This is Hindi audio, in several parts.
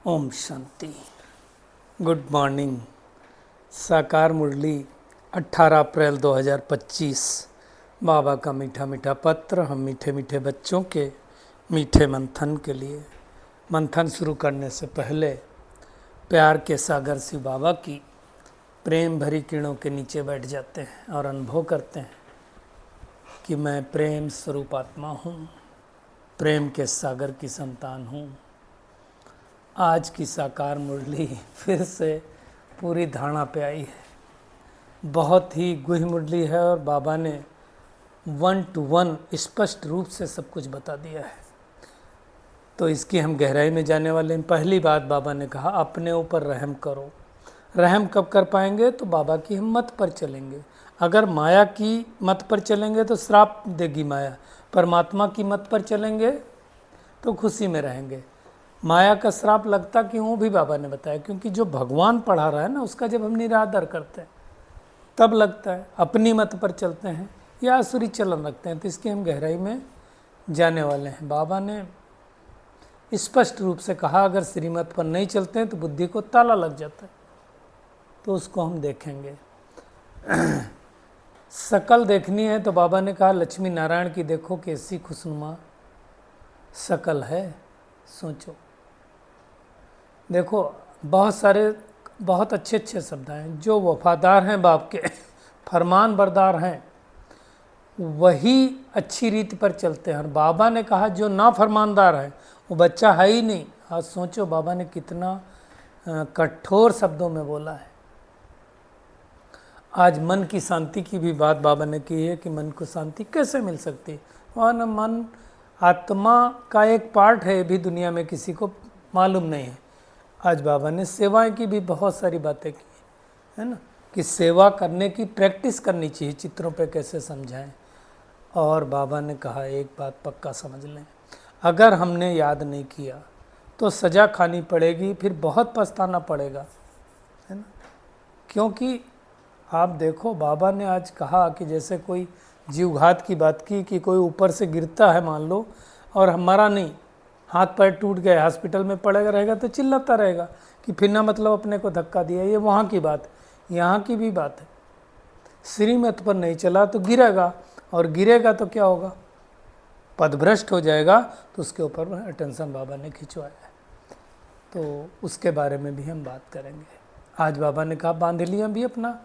ओम शांति। Good morning. साकार मुरली 18 अप्रैल 2025। बाबा का मीठा मीठा पत्र हम मीठे मीठे बच्चों के मीठे मंथन के लिए। मंथन शुरू करने से पहले प्यार के सागर शिव बाबा की प्रेम भरी किरणों के नीचे बैठ जाते हैं और अनुभव करते हैं कि मैं प्रेम स्वरूप आत्मा हूँ, प्रेम के सागर की संतान हूँ। आज की साकार मुरली फिर से पूरी धारणा पे आई है। बहुत ही गुह मुरली है और बाबा ने 1 to 1 स्पष्ट रूप से सब कुछ बता दिया है। तो इसकी हम गहराई में जाने वाले हैं। पहली बात बाबा ने कहा, अपने ऊपर रहम करो। रहम कब कर पाएंगे? तो बाबा की हम मत पर चलेंगे। अगर माया की मत पर चलेंगे तो श्राप देगी माया, परमात्मा की मत पर चलेंगे तो खुशी में रहेंगे। माया का श्राप लगता क्यों भी बाबा ने बताया, क्योंकि जो भगवान पढ़ा रहा है ना, उसका जब हम निरादर करते हैं तब लगता है। अपनी मत पर चलते हैं या आसुरी चलन रखते हैं। तो इसकी हम गहराई में जाने वाले हैं। बाबा ने स्पष्ट रूप से कहा, अगर श्रीमत पर नहीं चलते हैं तो बुद्धि को ताला लग जाता है। तो उसको हम देखेंगे। शकल देखनी है तो बाबा ने कहा, लक्ष्मी नारायण की देखो कैसी खुशनुमा शकल है। सोचो, देखो बहुत सारे बहुत अच्छे अच्छे शब्द हैं। जो वफादार हैं बाप के, फरमान बरदार हैं, वही अच्छी रीति पर चलते हैं। और बाबा ने कहा जो ना फरमानदार है वो बच्चा है ही नहीं। आज सोचो बाबा ने कितना कठोर शब्दों में बोला है। आज मन की शांति की भी बात बाबा ने की है कि मन को शांति कैसे मिल सकती है। वह न मन आत्मा का एक पार्ट है, भी दुनिया में किसी को मालूम नहीं है। आज बाबा ने सेवाएं की भी बहुत सारी बातें की है ना, कि सेवा करने की प्रैक्टिस करनी चाहिए, चित्रों पे कैसे समझाएं। और बाबा ने कहा एक बात पक्का समझ लें, अगर हमने याद नहीं किया तो सज़ा खानी पड़ेगी, फिर बहुत पछताना पड़ेगा, है ना। क्योंकि आप देखो बाबा ने आज कहा कि जैसे कोई जीवघात की बात की कि कोई ऊपर से गिरता है मान लो और हमारा नहीं, हाथ पैर टूट गए, हॉस्पिटल में पड़ेगा रहेगा तो चिल्लाता रहेगा कि फिर ना मतलब अपने को धक्का दिया। ये वहाँ की बात, यहाँ की भी बात है। श्रीमत पर नहीं चला तो गिरेगा, और गिरेगा तो क्या होगा? पदभ्रष्ट हो जाएगा। तो उसके ऊपर अटेंशन बाबा ने खिंचवाया है। तो उसके बारे में भी हम बात करेंगे। आज बाबा ने कहा बांधलियाँ भी अपना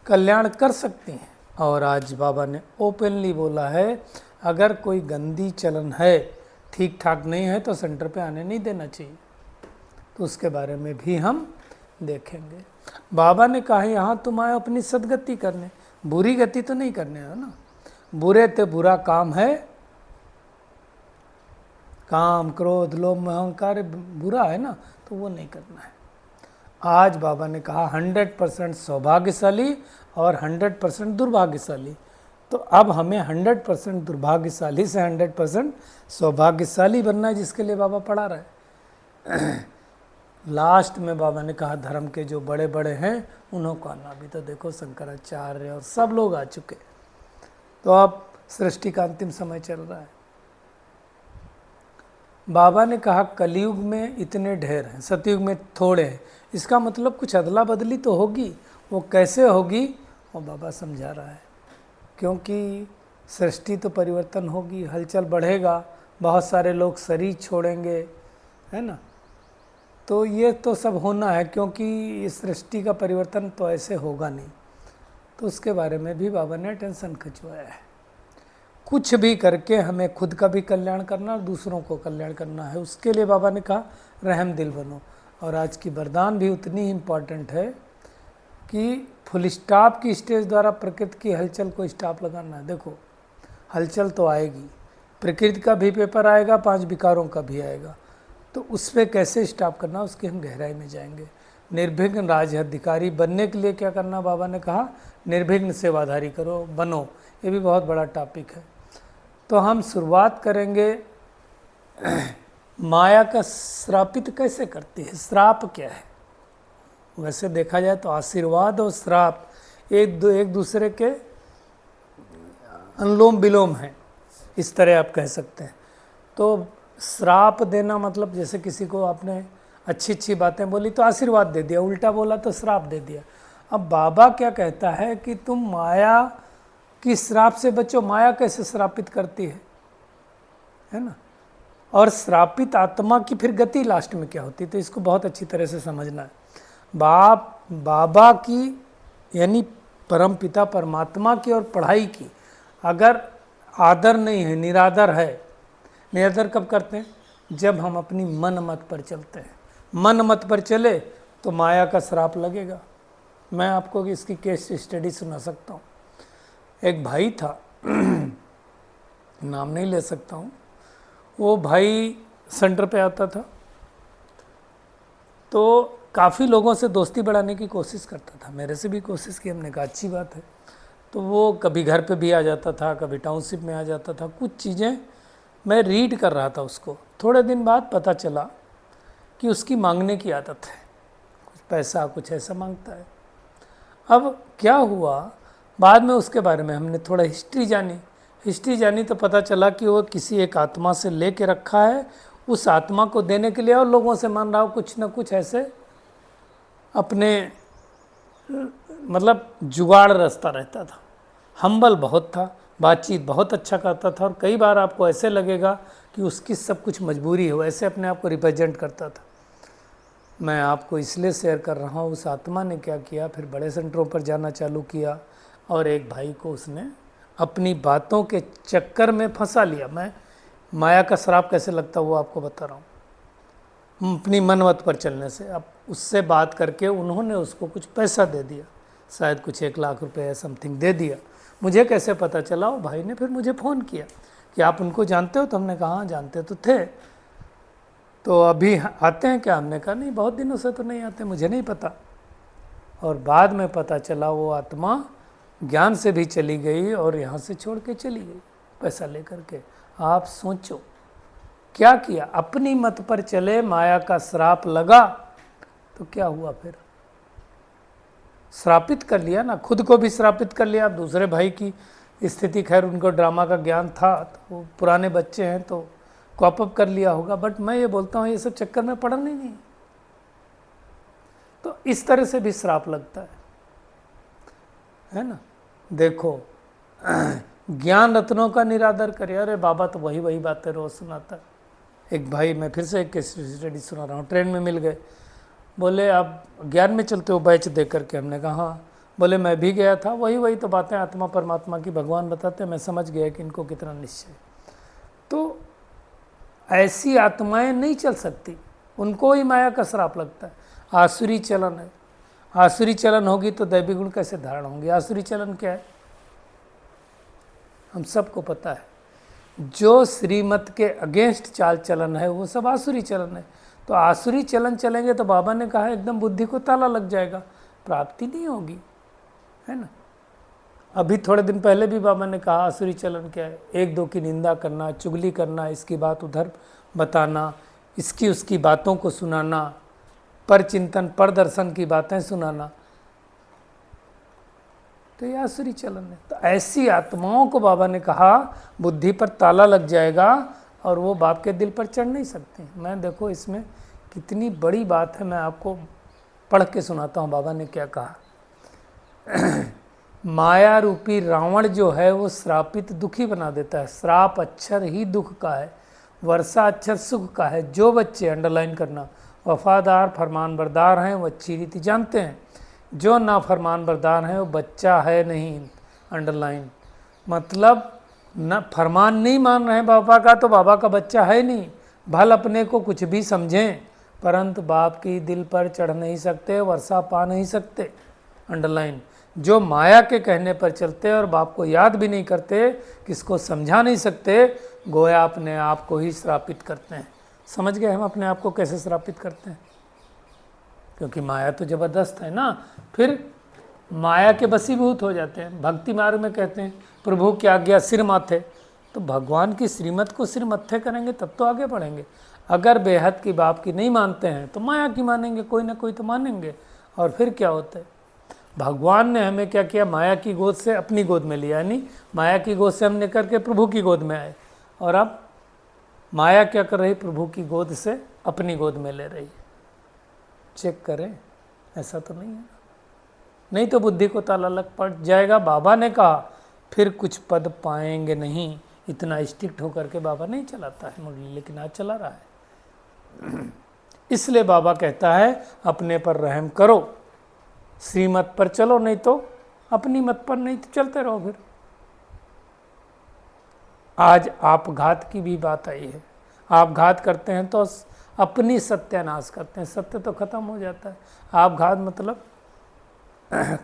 कल्याण कर सकती हैं। और आज बाबा ने ओपनली बोला है, अगर कोई गंदी चलन है, ठीक ठाक नहीं है, तो सेंटर पे आने नहीं देना चाहिए। तो उसके बारे में भी हम देखेंगे। बाबा ने कहा यहाँ तुम आए अपनी सदगति करने, बुरी गति तो नहीं करने है ना। बुरे ते बुरा काम है, काम क्रोध लोभ अहंकार बुरा है ना, तो वो नहीं करना है। आज बाबा ने कहा 100% सौभाग्यशाली और 100% दुर्भाग्यशाली। तो अब हमें 100% दुर्भाग्यशाली से 100% सौभाग्यशाली बनना है, जिसके लिए बाबा पढ़ा रहा है। लास्ट में बाबा ने कहा धर्म के जो बड़े बड़े हैं उन्हों को आना। भी तो देखो शंकराचार्य और सब लोग आ चुके। तो अब सृष्टि का अंतिम समय चल रहा है। बाबा ने कहा कलयुग में इतने ढेर हैं, सतयुग में थोड़े हैं। इसका मतलब कुछ अदला बदली तो होगी। वो कैसे होगी वो बाबा समझा रहा है। क्योंकि सृष्टि तो परिवर्तन होगी, हलचल बढ़ेगा, बहुत सारे लोग शरीर छोड़ेंगे, है ना। तो ये तो सब होना है, क्योंकि इस सृष्टि का परिवर्तन तो ऐसे होगा नहीं। तो उसके बारे में भी बाबा ने टेंशन खिंचवाया है। कुछ भी करके हमें खुद का भी कल्याण करना और दूसरों को कल्याण करना है। उसके लिए बाबा ने कहा रहम दिल बनो। और आज की वरदान भी उतनी इम्पॉर्टेंट है कि फुल स्टॉप की स्टेज द्वारा प्रकृति की हलचल को स्टॉप लगाना है। देखो हलचल तो आएगी, प्रकृति का भी पेपर आएगा, 5 विकारों का भी आएगा। तो उस पर कैसे स्टॉप करना, उसकी हम गहराई में जाएंगे। निर्विघ्न राज्य अधिकारी बनने के लिए क्या करना? बाबा ने कहा निर्विघ्न सेवाधारी करो, बनो। ये भी बहुत बड़ा टॉपिक है। तो हम शुरुआत करेंगे माया का श्रापित कैसे करती है। श्राप क्या है? वैसे देखा जाए तो आशीर्वाद और श्राप एक दूसरे के अनुलोम विलोम हैं, इस तरह आप कह सकते हैं। तो श्राप देना मतलब जैसे किसी को आपने अच्छी अच्छी बातें बोली तो आशीर्वाद दे दिया, उल्टा बोला तो श्राप दे दिया। अब बाबा क्या कहता है कि तुम माया की श्राप से बचो। माया कैसे श्रापित करती है ना। और श्रापित आत्मा की फिर गति लास्ट में क्या होती है, तो इसको बहुत अच्छी तरह से समझना है। बाबा की यानी परम पिता परमात्मा की और पढ़ाई की अगर आदर नहीं है, निरादर है। निरादर कब करते हैं? जब हम अपनी मन मत पर चलते हैं। मन मत पर चले तो माया का श्राप लगेगा। मैं आपको इसकी केस स्टडी सुना सकता हूँ। एक भाई था नाम नहीं ले सकता हूँ। वो भाई सेंटर पे आता था तो काफ़ी लोगों से दोस्ती बढ़ाने की कोशिश करता था। मेरे से भी कोशिश की, हमने कहा अच्छी बात है। तो वो कभी घर पे भी आ जाता था, कभी टाउनशिप में आ जाता था। कुछ चीज़ें मैं रीड कर रहा था उसको। थोड़े दिन बाद पता चला कि उसकी मांगने की आदत है, कुछ पैसा कुछ ऐसा मांगता है। अब क्या हुआ, बाद में उसके बारे में हमने थोड़ा हिस्ट्री जानी तो पता चला कि वो किसी एक आत्मा से लेके रखा है, उस आत्मा को देने के लिए, और लोगों से मान रहा हो कुछ ना कुछ ऐसे अपने मतलब जुगाड़ रास्ता रहता था। हम्बल बहुत था, बातचीत बहुत अच्छा करता था, और कई बार आपको ऐसे लगेगा कि उसकी सब कुछ मजबूरी हो, ऐसे अपने आप को रिप्रेजेंट करता था। मैं आपको इसलिए शेयर कर रहा हूँ, उस आत्मा ने क्या किया, फिर बड़े सेंटरों पर जाना चालू किया और एक भाई को उसने अपनी बातों के चक्कर में फंसा लिया। मैं माया का श्राप कैसे लगता वो आपको बता रहा हूँ। अपनी मनमत पर चलने से, अब उससे बात करके उन्होंने उसको कुछ पैसा दे दिया, शायद कुछ 1 लाख रुपए समथिंग दे दिया। मुझे कैसे पता चला, वो भाई ने फिर मुझे फ़ोन किया कि आप उनको जानते हो? तो हमने कहा हाँ जानते तो थे। तो अभी आते हैं क्या? हमने कहा नहीं, बहुत दिनों से तो नहीं आते, मुझे नहीं पता। और बाद में पता चला वो आत्मा ज्ञान से भी चली गई और यहाँ से छोड़ के चली गई पैसा लेकर के। आप सोचो क्या किया, अपनी मत पर चले, माया का श्राप लगा तो क्या हुआ, फिर श्रापित कर लिया ना, खुद को भी श्रापित कर लिया। दूसरे भाई की स्थिति, खैर उनको ड्रामा का ज्ञान था, तो वो पुराने बच्चे हैं तो कॉप अप कर लिया होगा। बट मैं ये बोलता हूँ ये सब चक्कर में पड़ना ही नहीं। तो इस तरह से भी श्राप लगता है ना। देखो ज्ञान रत्नों का निरादर करे। अरे बाबा तो वही बातें रोज सुनाता है। एक भाई, मैं फिर से एक केस स्टडी सुना रहा हूँ, ट्रेन में मिल गए, बोले आप ज्ञान में चलते हो बैच दे करके? हमने कहा हाँ। बोले मैं भी गया था, वही तो बातें आत्मा परमात्मा की भगवान बताते हैं, मैं समझ गया कि इनको कितना निश्चय। तो ऐसी आत्माएं नहीं चल सकती, उनको ही माया का श्राप लगता है। आसुरी चलन है, आसुरी चलन होगी तो दैवी गुण कैसे धारण होंगे? आसुरी चलन क्या है हम सबको पता है। जो श्रीमत के अगेंस्ट चाल चलन है वो सब आसुरी चलन है। तो आसुरी चलन चलेंगे तो बाबा ने कहा एकदम बुद्धि को ताला लग जाएगा, प्राप्ति नहीं होगी, है ना। अभी थोड़े दिन पहले भी बाबा ने कहा आसुरी चलन क्या है, एक दो की निंदा करना, चुगली करना, इसकी बात उधर बताना, इसकी उसकी बातों को सुनाना, पर चिंतन पर दर्शन की बातें सुनाना, तो ये आसुरी चलन है। तो ऐसी आत्माओं को बाबा ने कहा बुद्धि पर ताला लग जाएगा और वो बाप के दिल पर चढ़ नहीं सकते। मैं देखो इसमें कितनी बड़ी बात है, मैं आपको पढ़ के सुनाता हूँ बाबा ने क्या कहा। माया रूपी रावण जो है वो श्रापित दुखी बना देता है। श्राप अक्षर ही दुख का है, वर्षा अक्षर सुख का है। जो बच्चे, अंडरलाइन करना, वफादार फरमान बरदार हैं वो अच्छी रीति जानते हैं, जो ना फरमान बरदार हैं वो बच्चा है नहीं, अंडरलाइन। मतलब न फरमान नहीं मान रहे हैं बाबा का तो बाबा का बच्चा है नहीं। भल अपने को कुछ भी समझें परंतु बाप की दिल पर चढ़ नहीं सकते, वर्षा पा नहीं सकते, अंडरलाइन। जो माया के कहने पर चलते और बाप को याद भी नहीं करते, किसको समझा नहीं सकते, गोया अपने आप को ही श्रापित करते हैं। समझ गए हम अपने आप को कैसे श्रापित करते हैं? क्योंकि माया तो ज़बरदस्त है ना, फिर माया के बसीभूत हो जाते हैं। भक्ति मार्ग में कहते हैं प्रभु की आज्ञा सिर माथे, तो भगवान की श्रीमत को सिर मत्थे करेंगे तब तो आगे बढ़ेंगे। अगर बेहद की बाप की नहीं मानते हैं तो माया की मानेंगे, कोई ना कोई तो मानेंगे। और फिर क्या होता है, भगवान ने हमें क्या किया, माया की गोद से अपनी गोद में लिया, यानी माया की गोद से हम निकल के प्रभु की गोद में आए। और अब माया क्या कर रही, प्रभु की गोद से अपनी गोद में ले रही है। चेक करें, ऐसा तो नहीं है, नहीं तो बुद्धि को ताला लग पड़ जाएगा। बाबा ने कहा फिर कुछ पद पाएंगे नहीं, इतना स्ट्रिक्ट होकर के बाबा नहीं चलाता है मुरली, लेकिन आज चला रहा है। इसलिए बाबा कहता है अपने पर रहम करो, श्रीमत पर चलो, नहीं तो अपनी मत पर नहीं तो चलते रहो। फिर आज आपघात की भी बात आई है। आपघात करते हैं तो अपनी सत्यानाश करते हैं, सत्य तो खत्म हो जाता है। आपघात मतलब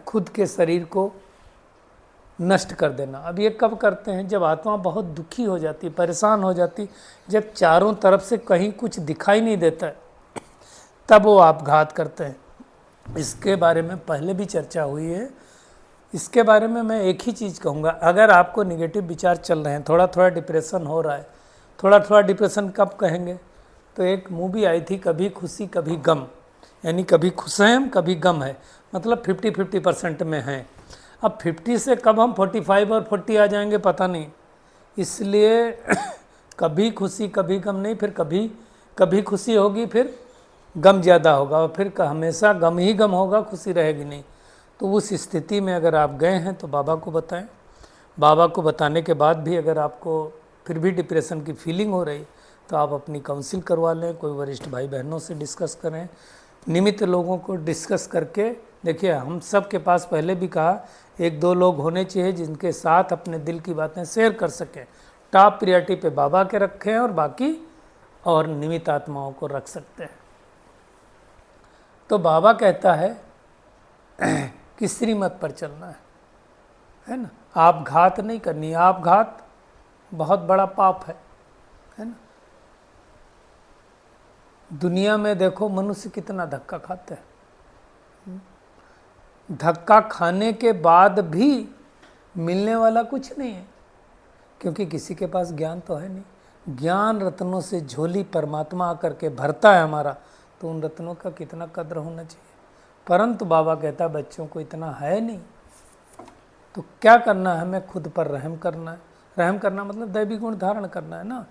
खुद के शरीर को नष्ट कर देना। अब ये कब करते हैं? जब आत्मा बहुत दुखी हो जाती, परेशान हो जाती, जब चारों तरफ से कहीं कुछ दिखाई नहीं देता है, तब वो आपघात करते हैं। इसके बारे में पहले भी चर्चा हुई है। इसके बारे में मैं एक ही चीज़ कहूँगा, अगर आपको निगेटिव विचार चल रहे हैं, थोड़ा थोड़ा डिप्रेशन हो रहा है, थोड़ा थोड़ा डिप्रेशन कब कहेंगे? तो एक मूवी आई थी, कभी खुशी कभी गम, यानी कभी खुश हैं हम, कभी गम है, मतलब 50-50% में हैं। अब 50 से कब हम 45 और 40 आ जाएंगे पता नहीं। इसलिए कभी खुशी कभी गम नहीं, फिर कभी कभी खुशी होगी, फिर गम ज़्यादा होगा, और फिर हमेशा गम ही गम होगा, खुशी रहेगी नहीं। तो उस स्थिति में अगर आप गए हैं तो बाबा को बताएं। बाबा को बताने के बाद भी अगर आपको फिर भी डिप्रेशन की फीलिंग हो रही तो आप अपनी काउंसिल करवा लें, कोई वरिष्ठ भाई बहनों से डिस्कस करें, निमित्त लोगों को डिस्कस करके देखिए। हम सब के पास पहले भी कहा 1-2 लोग होने चाहिए जिनके साथ अपने दिल की बातें शेयर कर सकें। टॉप प्रियरिटी पे बाबा के रखें और बाकी और निमित्त आत्माओं को रख सकते हैं। तो बाबा कहता है कि श्रीमत पर चलना है ना, आपघात नहीं करनी। आपघात बहुत बड़ा पाप है ना। दुनिया में देखो मनुष्य कितना धक्का खाते हैं, धक्का खाने के बाद भी मिलने वाला कुछ नहीं है, क्योंकि किसी के पास ज्ञान तो है नहीं। ज्ञान रत्नों से झोली परमात्मा आकर के भरता है हमारा, तो उन रत्नों का कितना कद्र होना चाहिए। परंतु बाबा कहता है बच्चों को इतना है नहीं, तो क्या करना है? हमें खुद पर रहम करना है। रहम करना मतलब दैवी गुण धारण करना है ना।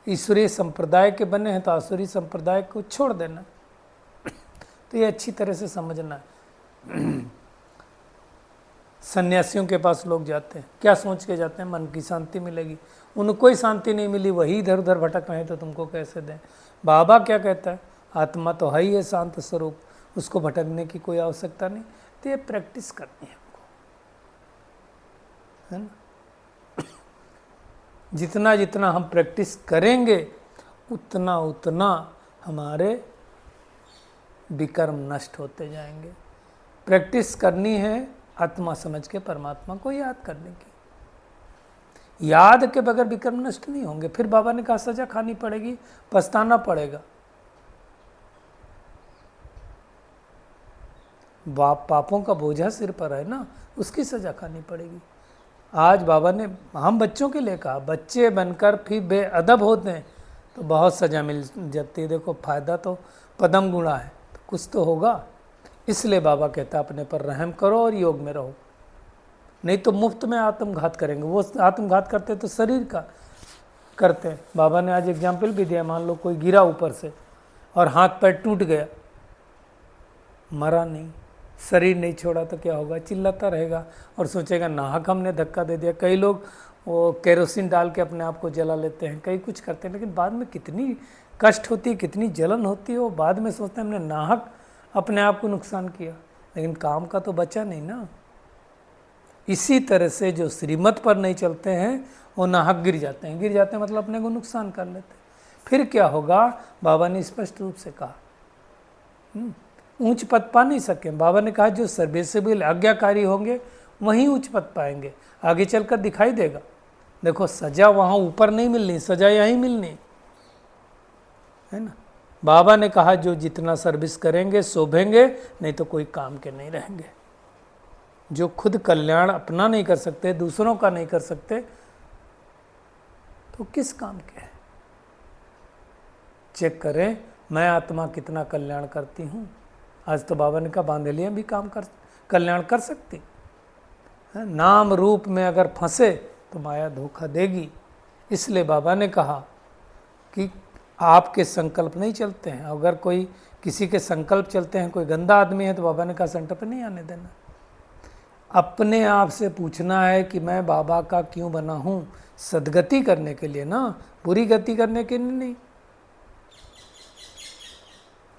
ईश्वरीय संप्रदाय के बने हैं तो आसुरी संप्रदाय को छोड़ देना। तो ये अच्छी तरह से समझना है। सन्यासियों के पास लोग जाते हैं, क्या सोच के जाते हैं? मन की शांति मिलेगी। उनको ही शांति नहीं मिली, वही इधर उधर भटक रहे हैं, तो तुमको कैसे दें? बाबा क्या कहता है? आत्मा तो है ही है शांत स्वरूप, उसको भटकने की कोई आवश्यकता नहीं। तो ये प्रैक्टिस करनी है हमको, है ना। जितना जितना हम प्रैक्टिस करेंगे उतना उतना हमारे विकर्म नष्ट होते जाएंगे। प्रैक्टिस करनी है आत्मा समझ के परमात्मा को याद करने की। याद के बगैर विकर्म नष्ट नहीं होंगे। फिर बाबा ने कहा सजा खानी पड़ेगी, पछताना पड़ेगा। पापों का बोझा सिर पर है ना, उसकी सजा खानी पड़ेगी। आज बाबा ने हम बच्चों के लिए कहा, बच्चे बनकर फिर बेअदब होते हैं तो बहुत सजा मिल जाती है। देखो फायदा तो पदम गुणा है, तो कुछ तो होगा। इसलिए बाबा कहता है अपने पर रहम करो और योग में रहो, नहीं तो मुफ्त में आत्मघात करेंगे। वो आत्मघात करते तो शरीर का करते हैं। बाबा ने आज एग्जाम्पल भी दिया, मान लो कोई गिरा ऊपर से और हाथ पैर टूट गया, मरा नहीं, शरीर नहीं छोड़ा तो क्या होगा? चिल्लाता रहेगा और सोचेगा नाहक हमने धक्का दे दिया। कई लोग वो केरोसिन डाल के अपने आप को जला लेते हैं, कई कुछ करते हैं, लेकिन बाद में कितनी कष्ट होती है, कितनी जलन होती है। वो बाद में सोचते हैं हमने नाहक अपने आप को नुकसान किया, लेकिन काम का तो बचा नहीं ना। इसी तरह से जो श्रीमत पर नहीं चलते हैं वो नाहक गिर जाते हैं। गिर जाते हैं मतलब अपने को नुकसान कर लेते हैं। फिर क्या होगा? बाबा ने स्पष्ट रूप से कहा, ऊंच पद पा नहीं सके। बाबा ने कहा जो सर्विसेबल आज्ञाकारी होंगे वहीं उच्च पद पाएंगे, आगे चलकर दिखाई देगा। देखो सजा वहाँ ऊपर नहीं मिलनी, सजा यहीं मिलनी है ना। बाबा ने कहा जो जितना सर्विस करेंगे शोभेंगे, नहीं तो कोई काम के नहीं रहेंगे। जो खुद कल्याण अपना नहीं कर सकते, दूसरों का नहीं कर सकते, तो किस काम के हैं? चेक करें मैं आत्मा कितना कल्याण करती हूँ। आज तो बाबा ने कहा बांधेलियाँ भी काम कर कल्याण कर सकती है। नाम रूप में अगर फंसे तो माया धोखा देगी। इसलिए बाबा ने कहा कि आपके संकल्प नहीं चलते हैं। अगर कोई किसी के संकल्प चलते हैं, कोई गंदा आदमी है, तो बाबा ने कहा सेंटर पे नहीं आने देना। अपने आप से पूछना है कि मैं बाबा का क्यों बना हूँ, सदगति करने के लिए ना, बुरी गति करने के लिए नहीं।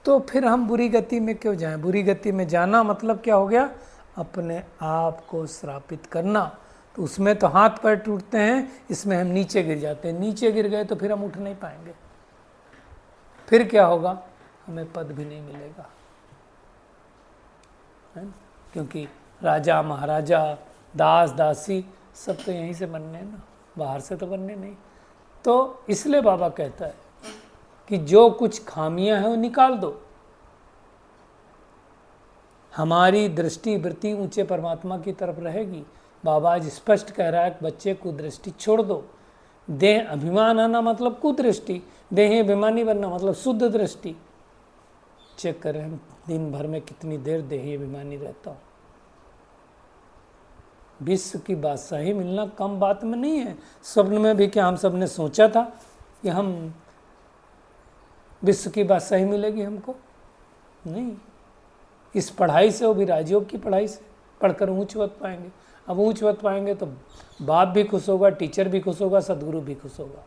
तो फिर हम बुरी गति में क्यों जाएं? बुरी गति में जाना मतलब क्या हो गया? अपने आप को श्रापित करना। तो उसमें तो हाथ पैर टूटते हैं, इसमें हम नीचे गिर जाते हैं। नीचे गिर गए तो फिर हम उठ नहीं पाएंगे। फिर क्या होगा? हमें पद भी नहीं मिलेगा, है ना? क्योंकि राजा महाराजा, दास दासी सब तो यहीं से बनने हैं ना, बाहर से तो बनने नहीं। तो इसलिए बाबा कहता है कि जो कुछ खामियां हैं वो निकाल दो। हमारी दृष्टि वृत्ति ऊंचे परमात्मा की तरफ रहेगी। बाबा आज स्पष्ट कह रहा है कि बच्चे कुदृष्टि छोड़ दो। देह अभिमान आना मतलब कुदृष्टि, देह अभिमानी बनना मतलब शुद्ध दृष्टि। चेक करें हम दिन भर में कितनी देर देही अभिमानी रहता हूँ। विश्व की बादशाही मिलना कम बात में नहीं है। स्वप्न में भी क्या हम सब ने सोचा था कि हम विश्व की बादशाही मिलेगी हमको? नहीं। इस पढ़ाई से, वो भी राजयोग की पढ़ाई से पढ़कर ऊंच वत पाएंगे। अब ऊंच वत पाएंगे तो बाप भी खुश होगा, टीचर भी खुश होगा, सदगुरु भी खुश होगा,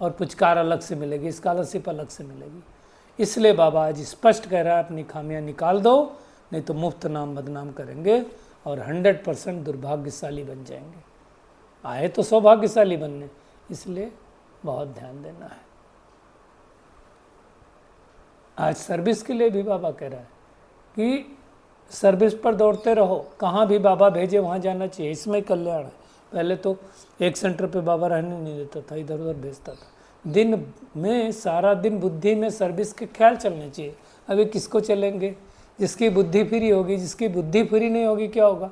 और पुचकार अलग से मिलेगी, स्कॉलरशिप अलग से मिलेगी। इसलिए बाबा आज स्पष्ट कह रहा है अपनी खामियां निकाल दो, नहीं तो मुफ्त नाम बदनाम करेंगे और 100% दुर्भाग्यशाली बन जाएंगे। आए तो सौभाग्यशाली बनने, इसलिए बहुत ध्यान देना है। आज सर्विस के लिए भी बाबा कह रहा है कि सर्विस पर दौड़ते रहो, कहाँ भी बाबा भेजे वहाँ जाना चाहिए, इसमें कल्याण है। पहले तो एक सेंटर पे बाबा रहने नहीं देता था, इधर उधर भेजता था। दिन में सारा दिन बुद्धि में सर्विस के ख्याल चलने चाहिए। अभी किसको चलेंगे? जिसकी बुद्धि फ्री होगी। जिसकी बुद्धि फ्री नहीं होगी क्या होगा?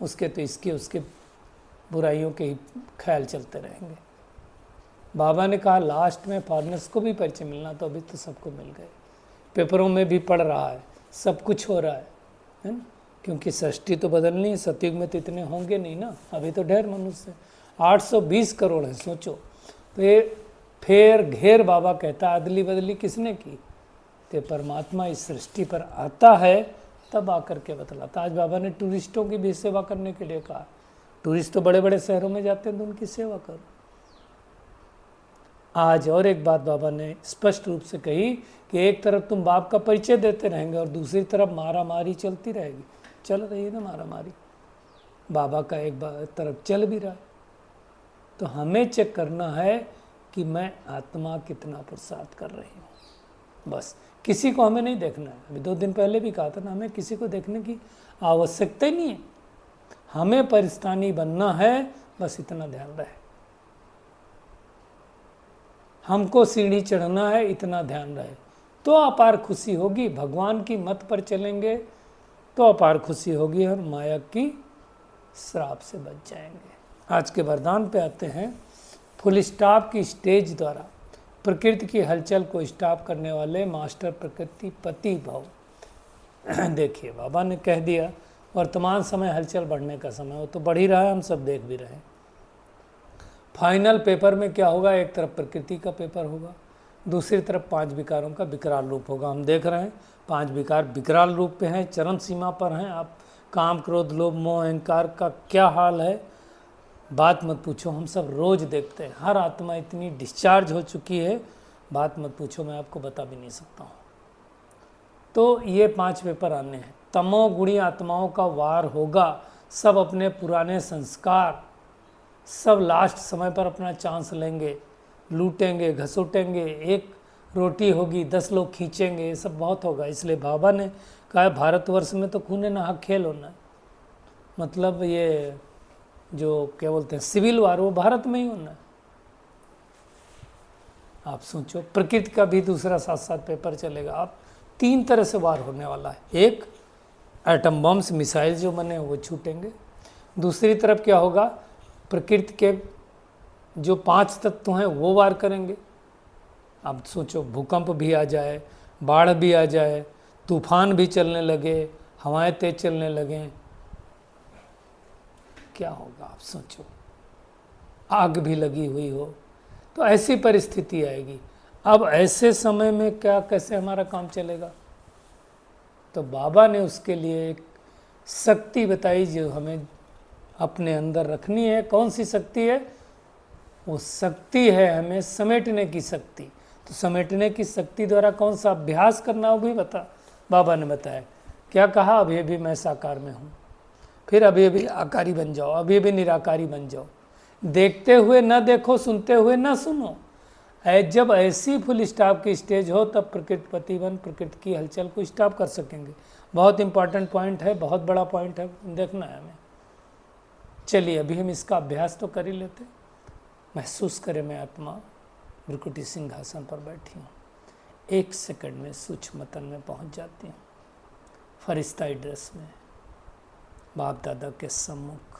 उसके तो इसके उसके बुराइयों के ही ख्याल चलते रहेंगे। बाबा ने कहा लास्ट में फॉरनर्स को भी परिचय मिलना, तो अभी तो सबको मिल गए। पेपरों में भी पढ़ रहा है, सब कुछ हो रहा है ना? क्योंकि सृष्टि तो बदलनी है। सतयुग में तो इतने होंगे नहीं ना, अभी तो ढेर मनुष्य 820 करोड़ है, सोचो। तो ये फेर घेर बाबा कहता है अदली बदली किसने की? तो परमात्मा इस सृष्टि पर आता है तब आकर के बतलाता। आज बाबा ने टूरिस्टों की भी सेवा करने के लिए कहा। टूरिस्ट तो बड़े बड़े शहरों में जाते हैं तो उनकी सेवा करो। आज और एक बात बाबा ने स्पष्ट रूप से कही कि एक तरफ तुम बाप का परिचय देते रहेंगे और दूसरी तरफ मारा मारी चलती रहेगी। चल रही है ना मारा मारी, बाबा का एक तरफ चल भी रहा है। तो हमें चेक करना है कि मैं आत्मा कितना पुरुषार्थ कर रही हूँ। बस किसी को हमें नहीं देखना है। अभी 2 दिन पहले भी कहा था ना, हमें किसी को देखने की आवश्यकता ही नहीं है। हमें परिस्थानी बनना है, बस इतना ध्यान रहे। हमको सीढ़ी चढ़ना है, इतना ध्यान रहे, तो अपार खुशी होगी। भगवान की मत पर चलेंगे तो अपार खुशी होगी और माया की श्राप से बच जाएंगे। आज के वरदान पे आते हैं। फुल स्टॉप की स्टेज द्वारा प्रकृति की हलचल को स्टॉप करने वाले मास्टर प्रकृति पति भव। देखिए बाबा ने कह दिया वर्तमान समय हलचल बढ़ने का समय, वो तो बढ़ ही रहा है, हम सब देख भी रहे हैं। फाइनल पेपर में क्या होगा? एक तरफ प्रकृति का पेपर होगा, दूसरी तरफ 5 विकारों का विकराल रूप होगा। हम देख रहे हैं 5 विकार विकराल रूप पे हैं, चरम सीमा पर हैं। आप काम क्रोध लोभ मोह अहंकार का क्या हाल है, बात मत पूछो। हम सब रोज़ देखते हैं, हर आत्मा इतनी डिस्चार्ज हो चुकी है, बात मत पूछो, मैं आपको बता भी नहीं सकता हूँ। तो ये 5 पेपर आने हैं। तमोगुणी आत्माओं का वार होगा। सब अपने पुराने संस्कार, सब लास्ट समय पर अपना चांस लेंगे, लूटेंगे, घसूटेंगे। एक रोटी होगी, 10 लोग खींचेंगे, ये सब बहुत होगा। इसलिए बाबा ने कहा भारतवर्ष में तो खूने नहा खेल होना है। मतलब ये जो क्या बोलते हैं सिविल वार, वो भारत में ही होना है। आप सोचो, प्रकृति का भी दूसरा साथ साथ पेपर चलेगा। आप 3 तरह से वार होने वाला है। एक, एटम बम्स मिसाइल जो बने वो छूटेंगे। दूसरी तरफ क्या होगा? प्रकृति के जो 5 तत्व हैं वो वार करेंगे। अब सोचो, भूकंप भी आ जाए, बाढ़ भी आ जाए, तूफान भी चलने लगे, हवाएं तेज चलने लगें, क्या होगा? आप सोचो, आग भी लगी हुई हो, तो ऐसी परिस्थिति आएगी। अब ऐसे समय में क्या कैसे हमारा काम चलेगा? तो बाबा ने उसके लिए एक शक्ति बताई जो हमें अपने अंदर रखनी है। कौन सी शक्ति है? वो शक्ति है हमें समेटने की शक्ति। तो समेटने की शक्ति द्वारा कौन सा अभ्यास करना वो भी बाबा ने बताया। क्या कहा? अभी अभी मैं साकार में हूँ, फिर अभी अभी आकारी बन जाओ, अभी अभी निराकारी बन जाओ, देखते हुए न देखो, सुनते हुए न सुनो। जब ऐसी फुल स्टॉप की स्टेज हो तब प्रकृतिपति बन प्रकृति की हलचल को स्टॉप कर सकेंगे। बहुत इंपॉर्टेंट पॉइंट है, बहुत बड़ा पॉइंट है, देखना है हमें। चलिए अभी हम इसका अभ्यास तो कर ही लेते। महसूस करें मैं आत्मा भ्रुकुटी सिंहासन पर बैठी हूँ, 1 सेकंड में सूक्ष्मतन में पहुँच जाती हूँ, फरिश्ताई ड्रेस में, बाप दादा के सम्मुख,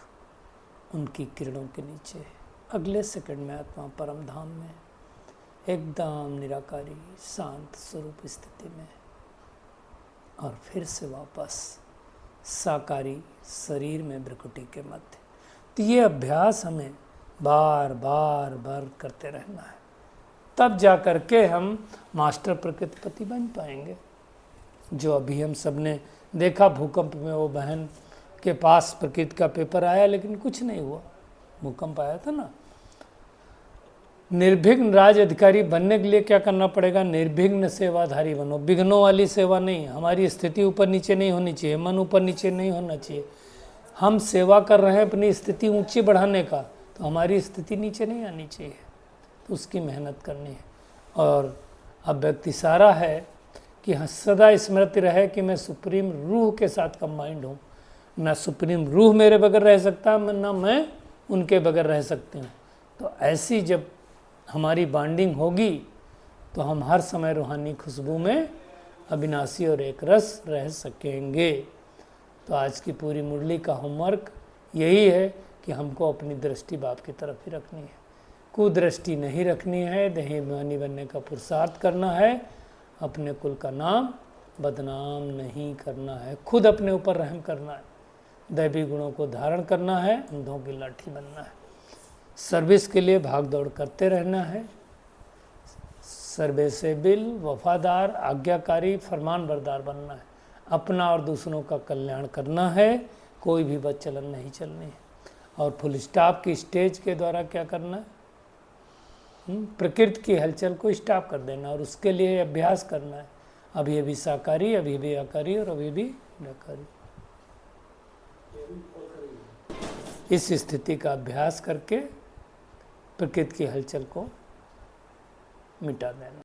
उनकी किरणों के नीचे। अगले सेकंड में आत्मा परम धाम में, एकदम निराकारी शांत स्वरूप स्थिति में, और फिर से वापस साकारी शरीर में भ्रुकुटी के मध्य। तो ये अभ्यास हमें बार बार बार करते रहना है, तब जा कर के हम मास्टर प्रकृतिपति बन पाएंगे। जो अभी हम सब ने देखा भूकंप में, वो बहन के पास प्रकृति का पेपर आया लेकिन कुछ नहीं हुआ, भूकंप आया था ना। निर्विघ्न राज अधिकारी बनने के लिए क्या करना पड़ेगा? निर्विघ्न सेवाधारी बनो। विघ्नों वाली सेवा नहीं, हमारी स्थिति ऊपर नीचे नहीं होनी चाहिए, मन ऊपर नीचे नहीं होना चाहिए। हम सेवा कर रहे हैं अपनी स्थिति ऊंची बढ़ाने का, तो हमारी स्थिति नीचे नहीं आनी चाहिए, तो उसकी मेहनत करनी है। और अब व्यक्ति सारा है कि हाँ सदा स्मृति रहे कि मैं सुप्रीम रूह के साथ कंबाइंड हूँ, ना सुप्रीम रूह मेरे बगैर रह सकता, ना मैं उनके बगैर रह सकती हूँ। तो ऐसी जब हमारी बॉन्डिंग होगी तो हम हर समय रूहानी खुशबू में अविनाशी और एक रस रह सकेंगे। तो आज की पूरी मुरली का होमवर्क यही है कि हमको अपनी दृष्टि बाप की तरफ ही रखनी है, कुदृष्टि नहीं रखनी है, देही अभिमानी बनने का पुरुषार्थ करना है, अपने कुल का नाम बदनाम नहीं करना है, खुद अपने ऊपर रहम करना है, दैवी गुणों को धारण करना है, अंधों की लाठी बनना है, सर्विस के लिए भाग दौड़ करते रहना है, सर्विसेबल, वफादार, आज्ञाकारी, फरमानबरदार बनना है, अपना और दूसरों का कल्याण करना है, कोई भी बदचलन नहीं चलनी है। और फुल स्टॉप की स्टेज के द्वारा क्या करना है? प्रकृति की हलचल को स्टॉप कर देना, और उसके लिए अभ्यास करना है, अभी अभी साकारी, अभी भी आकारी और अभी भी निराकारी। इस स्थिति का अभ्यास करके प्रकृति की हलचल को मिटा देना।